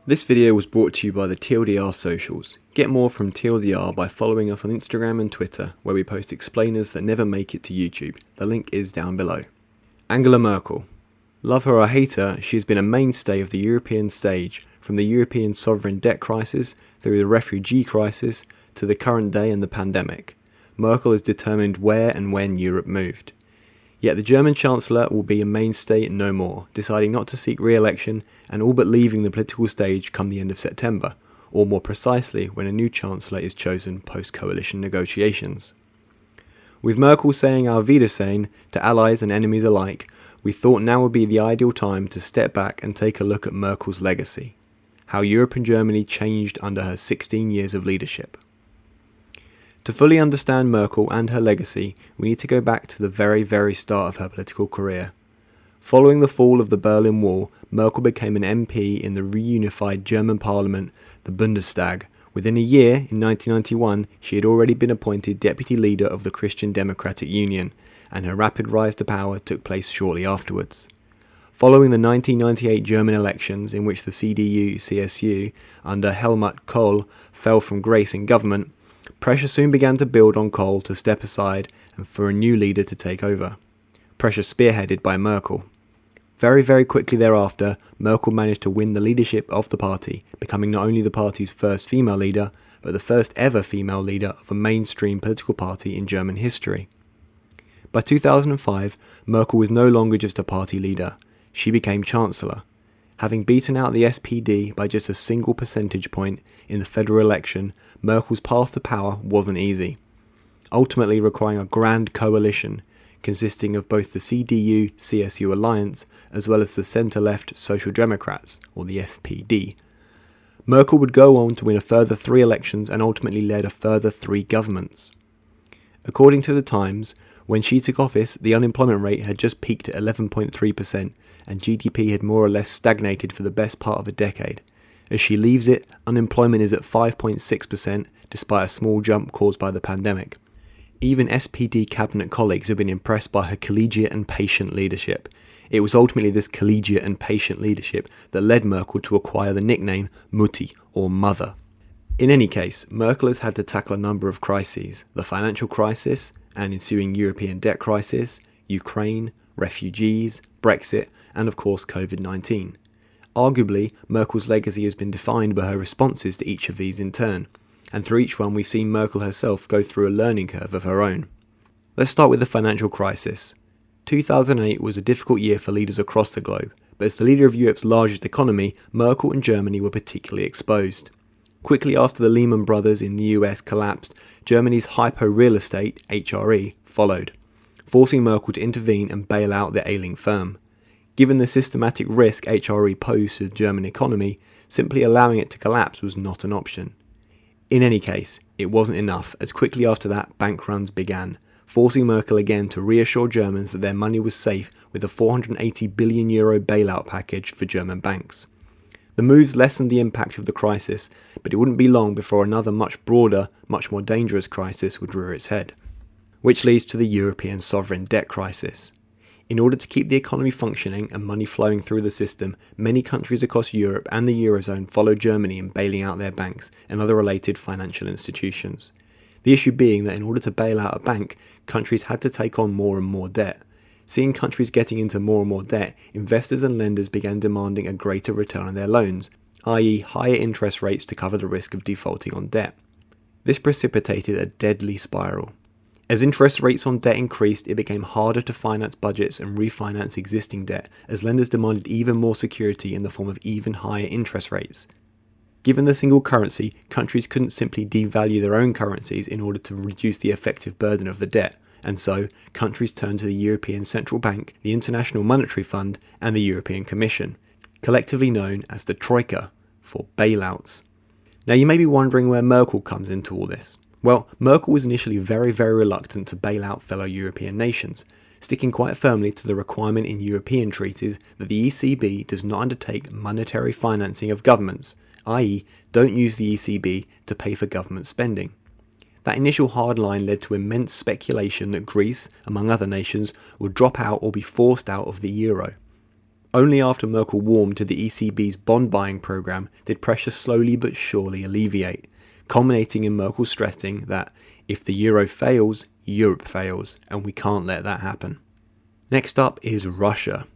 This video was brought to you by the TLDR socials. Get more from TLDR by following us on Instagram and Twitter, where we post explainers that never make it to YouTube. The link is down below. Angela Merkel. Love her or hate her, she has been a mainstay of the European stage, from the European sovereign debt crisis, through the refugee crisis, to the current day and the pandemic. Merkel has determined where and when Europe moved. Yet the German Chancellor will be a mainstay no more, deciding not to seek re-election and all but leaving the political stage come the end of September, or more precisely when a new Chancellor is chosen post-coalition negotiations. With Merkel saying Auf Wiedersehen to allies and enemies alike, we thought now would be the ideal time to step back and take a look at Merkel's legacy, how Europe and Germany changed under her 16 years of leadership. To fully understand Merkel and her legacy, we need to go back to the very start of her political career. Following the fall of the Berlin Wall, Merkel became an MP in the reunified German parliament, the Bundestag. Within a year, in 1991, she had already been appointed deputy leader of the Christian Democratic Union, and her rapid rise to power took place shortly afterwards. Following the 1998 German elections, in which the CDU-CSU under Helmut Kohl fell from grace in government, pressure soon began to build on Kohl to step aside and for a new leader to take over. Pressure spearheaded by Merkel. Very quickly thereafter, Merkel managed to win the leadership of the party, becoming not only the party's first female leader, but the first ever female leader of a mainstream political party in German history. By 2005, Merkel was no longer just a party leader. She became Chancellor. Having beaten out the SPD by just a single percentage point in the federal election, Merkel's path to power wasn't easy, ultimately requiring a grand coalition consisting of both the CDU-CSU alliance as well as the centre-left Social Democrats, or the SPD. Merkel would go on to win a further 3 elections and ultimately led a further 3 governments. According to the Times, when she took office, the unemployment rate had just peaked at 11.3%, and GDP had more or less stagnated for the best part of a decade. As she leaves it, unemployment is at 5.6%, despite a small jump caused by the pandemic. Even SPD cabinet colleagues have been impressed by her collegiate and patient leadership. It was ultimately this collegiate and patient leadership that led Merkel to acquire the nickname Mutti, or Mother. In any case, Merkel has had to tackle a number of crises: the financial crisis and ensuing European debt crisis, Ukraine, refugees, Brexit, and of course COVID-19. Arguably, Merkel's legacy has been defined by her responses to each of these in turn, and through each one we've seen Merkel herself go through a learning curve of her own. Let's start with the financial crisis. 2008 was a difficult year for leaders across the globe, but as the leader of Europe's largest economy, Merkel and Germany were particularly exposed. Quickly after the Lehman Brothers in the US collapsed, Germany's hypo real estate, HRE, followed, forcing Merkel to intervene and bail out the ailing firm. Given the systematic risk HRE posed to the German economy, simply allowing it to collapse was not an option. In any case, it wasn't enough, as quickly after that bank runs began, forcing Merkel again to reassure Germans that their money was safe with a €480 billion bailout package for German banks. The moves lessened the impact of the crisis, but it wouldn't be long before another much broader, much more dangerous crisis would rear its head. Which leads to the European sovereign debt crisis. In order to keep the economy functioning and money flowing through the system, many countries across Europe and the Eurozone followed Germany in bailing out their banks and other related financial institutions. The issue being that in order to bail out a bank, countries had to take on more and more debt. Seeing countries getting into more and more debt, investors and lenders began demanding a greater return on their loans, i.e. higher interest rates to cover the risk of defaulting on debt. This precipitated a deadly spiral. As interest rates on debt increased, it became harder to finance budgets and refinance existing debt, as lenders demanded even more security in the form of even higher interest rates. Given the single currency, countries couldn't simply devalue their own currencies in order to reduce the effective burden of the debt, and so countries turned to the European Central Bank, the International Monetary Fund, and the European Commission, collectively known as the Troika, for bailouts. Now you may be wondering where Merkel comes into all this. Well, Merkel was initially very reluctant to bail out fellow European nations, sticking quite firmly to the requirement in European treaties that the ECB does not undertake monetary financing of governments, i.e. don't use the ECB to pay for government spending. That initial hard line led to immense speculation that Greece, among other nations, would drop out or be forced out of the euro. Only after Merkel warmed to the ECB's bond buying programme did pressure slowly but surely alleviate, culminating in Merkel stressing that if the euro fails, Europe fails, and we can't let that happen. Next up is Russia.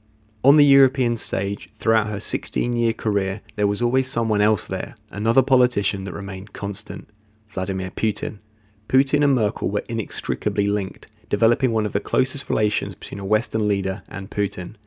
On the European stage, throughout her 16-year career, there was always someone else there, another politician that remained constant, Vladimir Putin. Putin and Merkel were inextricably linked, developing one of the closest relations between a Western leader and Putin.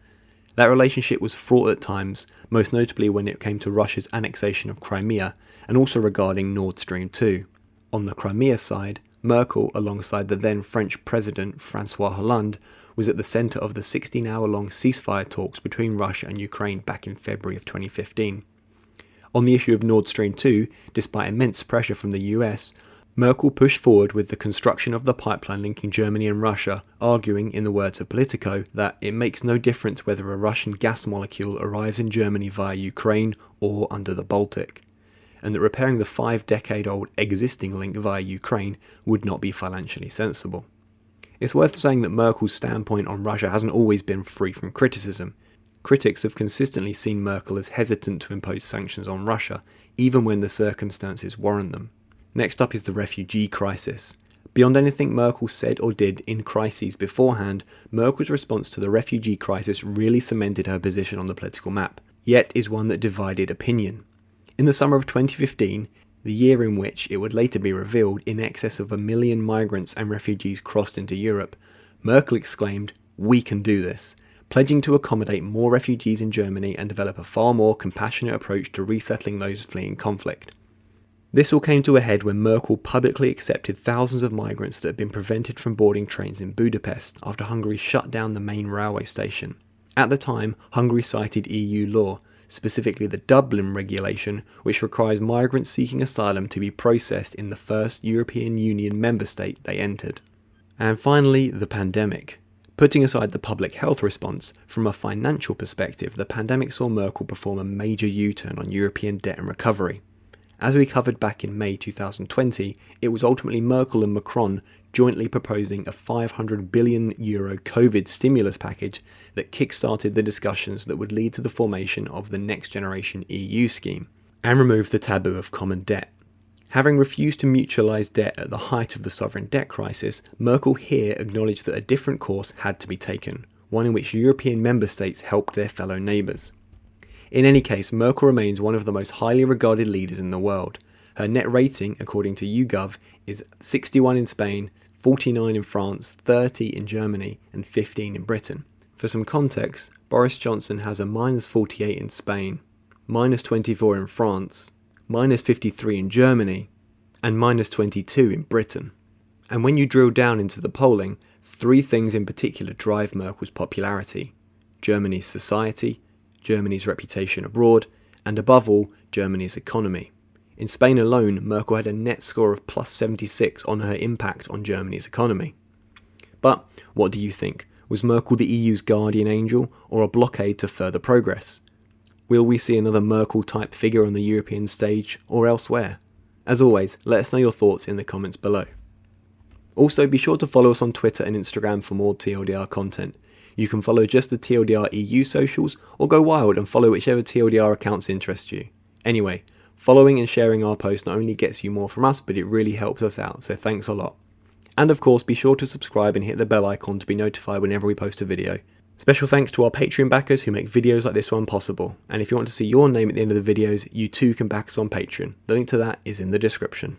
That relationship was fraught at times, most notably when it came to Russia's annexation of Crimea, and also regarding Nord Stream 2. On the Crimea side, Merkel, alongside the then French President François Hollande, was at the centre of the 16-hour-long ceasefire talks between Russia and Ukraine back in February of 2015. On the issue of Nord Stream 2, despite immense pressure from the US, Merkel pushed forward with the construction of the pipeline linking Germany and Russia, arguing, in the words of Politico, that it makes no difference whether a Russian gas molecule arrives in Germany via Ukraine or under the Baltic, and that repairing the 5-decade-old existing link via Ukraine would not be financially sensible. It's worth saying that Merkel's standpoint on Russia hasn't always been free from criticism. Critics have consistently seen Merkel as hesitant to impose sanctions on Russia, even when the circumstances warrant them. Next up is the refugee crisis. Beyond anything Merkel said or did in crises beforehand, Merkel's response to the refugee crisis really cemented her position on the political map, yet is one that divided opinion. In the summer of 2015, the year in which it would later be revealed in excess of 1 million migrants and refugees crossed into Europe, Merkel exclaimed, "We can do this," pledging to accommodate more refugees in Germany and develop a far more compassionate approach to resettling those fleeing conflict. This all came to a head when Merkel publicly accepted thousands of migrants that had been prevented from boarding trains in Budapest after Hungary shut down the main railway station. At the time, Hungary cited EU law, specifically the Dublin regulation, which requires migrants seeking asylum to be processed in the first European Union member state they entered. And finally, the pandemic. Putting aside the public health response, from a financial perspective, the pandemic saw Merkel perform a major U-turn on European debt and recovery. As we covered back in May 2020, it was ultimately Merkel and Macron jointly proposing a €500 billion COVID stimulus package that kick-started the discussions that would lead to the formation of the next generation EU scheme, and removed the taboo of common debt. Having refused to mutualise debt at the height of the sovereign debt crisis, Merkel here acknowledged that a different course had to be taken, one in which European member states helped their fellow neighbours. In any case, Merkel remains one of the most highly regarded leaders in the world. Her net rating, according to YouGov, is 61 in Spain, 49 in France, 30 in Germany, and 15 in Britain. For some context, Boris Johnson has a -48 in Spain, -24 in France, -53 in Germany, and -22 in Britain. And when you drill down into the polling, 3 things in particular drive Merkel's popularity: Germany's society, Germany's reputation abroad, and above all, Germany's economy. In Spain alone, Merkel had a net score of +76 on her impact on Germany's economy. But what do you think? Was Merkel the EU's guardian angel, or a blockade to further progress? Will we see another Merkel-type figure on the European stage, or elsewhere? As always, let us know your thoughts in the comments below. Also, be sure to follow us on Twitter and Instagram for more TLDR content. You can follow just the TLDR EU socials, or go wild and follow whichever TLDR accounts interest you. Anyway, following and sharing our posts not only gets you more from us, but it really helps us out, so thanks a lot. And of course, be sure to subscribe and hit the bell icon to be notified whenever we post a video. Special thanks to our Patreon backers who make videos like this one possible. And if you want to see your name at the end of the videos, you too can back us on Patreon. The link to that is in the description.